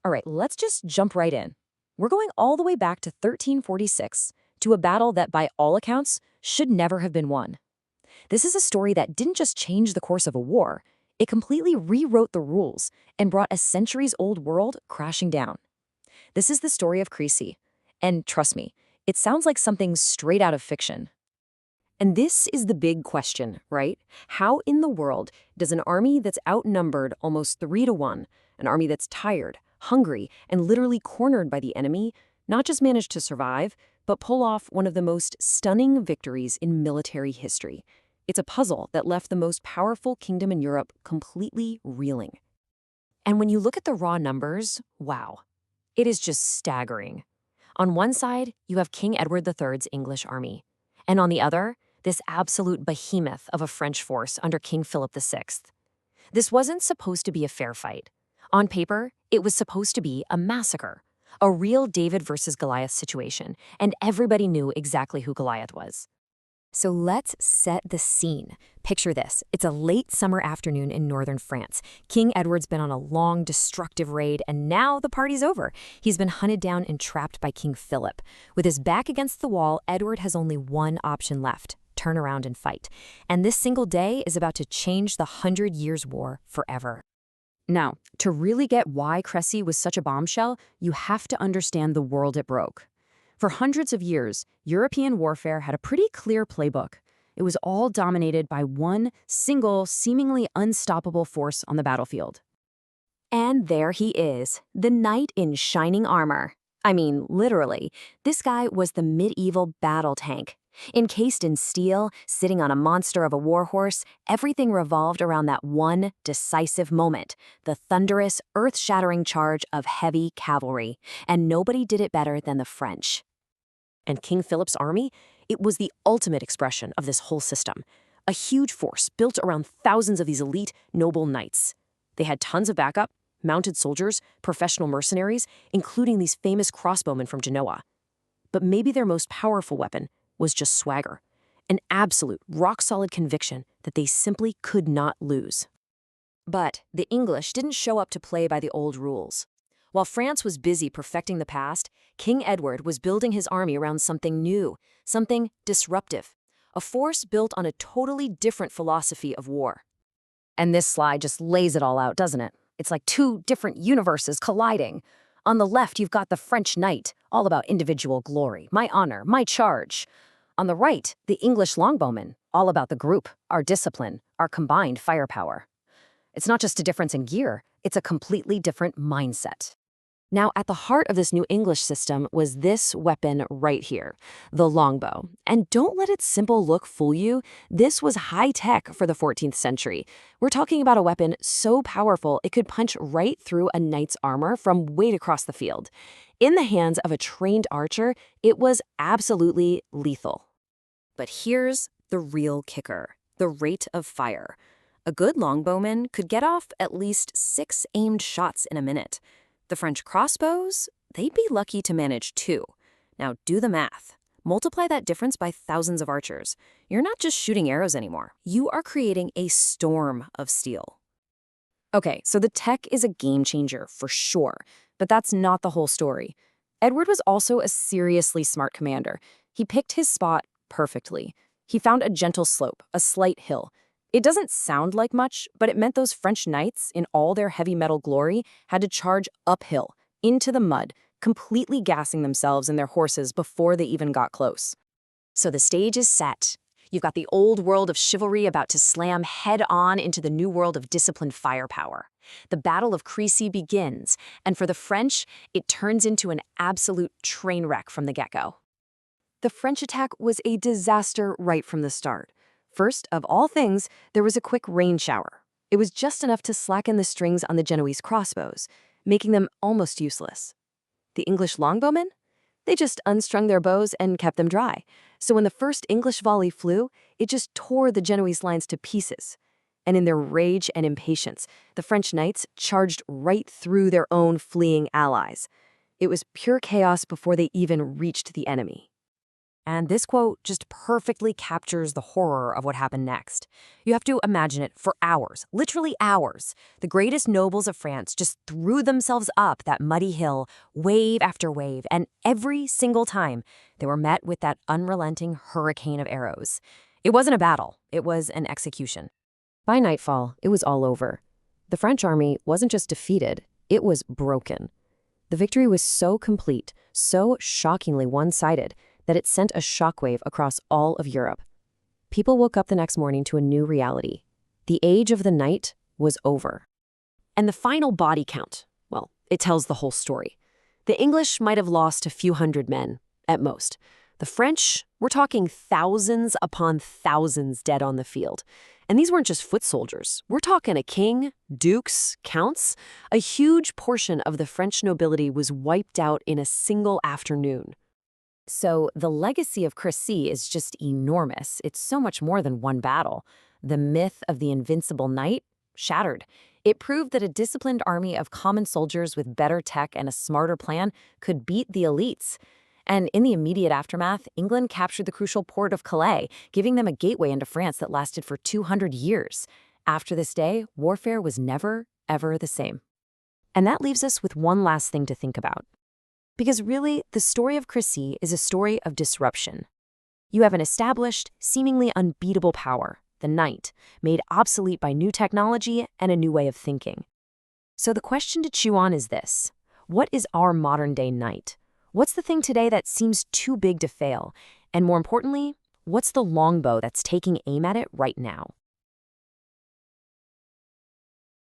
All right, let's just jump right in. We're going all the way back to 1346 to a battle that, by all accounts, should never have been won. This is a story that didn't just change the course of a war, it completely rewrote the rules and brought a centuries-old world crashing down. This is the story of Crécy. And trust me, it sounds like something straight out of fiction. And this is the big question, right? How in the world does an army that's outnumbered almost 3 to 1, an army that's tired, hungry, and literally cornered by the enemy, not just manage to survive, but pull off one of the most stunning victories in military history? It's a puzzle that left the most powerful kingdom in Europe completely reeling. And when you look at the raw numbers, wow, it is just staggering. On one side, you have King Edward III's English army, and on the other, this absolute behemoth of a French force under King Philip VI. This wasn't supposed to be a fair fight. On paper, it was supposed to be a massacre, a real David versus Goliath situation, and everybody knew exactly who Goliath was. So let's set the scene. Picture this. It's a late summer afternoon in northern France. King Edward's been on a long, destructive raid, and now the party's over. He's been hunted down and trapped by King Philip. With his back against the wall, Edward has only one option left: turn around and fight. And this single day is about to change the 100 Years' War forever. Now, to really get why Crécy was such a bombshell, you have to understand the world it broke. For hundreds of years, European warfare had a pretty clear playbook. It was all dominated by one single, seemingly unstoppable force on the battlefield. And there he is, the knight in shining armor. I mean, literally, this guy was the medieval battle tank. Encased in steel, sitting on a monster of a warhorse, everything revolved around that one decisive moment, the thunderous, earth-shattering charge of heavy cavalry. And nobody did it better than the French. And King Philip's army, it was the ultimate expression of this whole system. A huge force built around thousands of these elite, noble knights. They had tons of backup, mounted soldiers, professional mercenaries, including these famous crossbowmen from Genoa. But maybe their most powerful weapon was just swagger, an absolute, rock-solid conviction that they simply could not lose. But the English didn't show up to play by the old rules. While France was busy perfecting the past, King Edward was building his army around something new, something disruptive, a force built on a totally different philosophy of war. And this slide just lays it all out, doesn't it? It's like two different universes colliding. On the left, you've got the French knight, all about individual glory, my honor, my charge. On the right, the English longbowmen, all about the group, our discipline, our combined firepower. It's not just a difference in gear, it's a completely different mindset. Now, at the heart of this new English system was this weapon right here, the longbow. And don't let its simple look fool you. This was high-tech for the 14th century. We're talking about a weapon so powerful it could punch right through a knight's armor from way across the field. In the hands of a trained archer, it was absolutely lethal. But here's the real kicker: the rate of fire. A good longbowman could get off at least 6 aimed shots in a minute. The French crossbows, they'd be lucky to manage 2. Now do the math. Multiply that difference by thousands of archers. You're not just shooting arrows anymore. You are creating a storm of steel. Okay, so the tech is a game changer for sure, but that's not the whole story. Edward was also a seriously smart commander. He picked his spot perfectly. He found a gentle slope, a slight hill. It doesn't sound like much, but it meant those French knights, in all their heavy metal glory, had to charge uphill, into the mud, completely gassing themselves and their horses before they even got close. So the stage is set. You've got the old world of chivalry about to slam head-on into the new world of disciplined firepower. The Battle of Crécy begins, and for the French, it turns into an absolute train wreck from the get-go. The French attack was a disaster right from the start. First, of all things, there was a quick rain shower. It was just enough to slacken the strings on the Genoese crossbows, making them almost useless. The English longbowmen? They just unstrung their bows and kept them dry. So when the first English volley flew, it just tore the Genoese lines to pieces. And in their rage and impatience, the French knights charged right through their own fleeing allies. It was pure chaos before they even reached the enemy. And this quote just perfectly captures the horror of what happened next. You have to imagine it for hours, literally hours. The greatest nobles of France just threw themselves up that muddy hill, wave after wave, and every single time they were met with that unrelenting hurricane of arrows. It wasn't a battle, it was an execution. By nightfall, it was all over. The French army wasn't just defeated, it was broken. The victory was so complete, so shockingly one-sided, that it sent a shockwave across all of Europe. People woke up the next morning to a new reality. The age of the knight was over. And the final body count, well, it tells the whole story. The English might have lost a few hundred men, at most. The French, we're talking thousands upon thousands dead on the field. And these weren't just foot soldiers. We're talking a king, dukes, counts. A huge portion of the French nobility was wiped out in a single afternoon. So the legacy of Crécy is just enormous. It's so much more than one battle. The myth of the invincible knight shattered. It proved that a disciplined army of common soldiers with better tech and a smarter plan could beat the elites. And in the immediate aftermath, England captured the crucial port of Calais, giving them a gateway into France that lasted for 200 years. After this day, warfare was never, ever the same. And that leaves us with one last thing to think about. Because really, the story of Crécy is a story of disruption. You have an established, seemingly unbeatable power, the knight, made obsolete by new technology and a new way of thinking. So the question to chew on is this: what is our modern-day knight? What's the thing today that seems too big to fail? And more importantly, what's the longbow that's taking aim at it right now?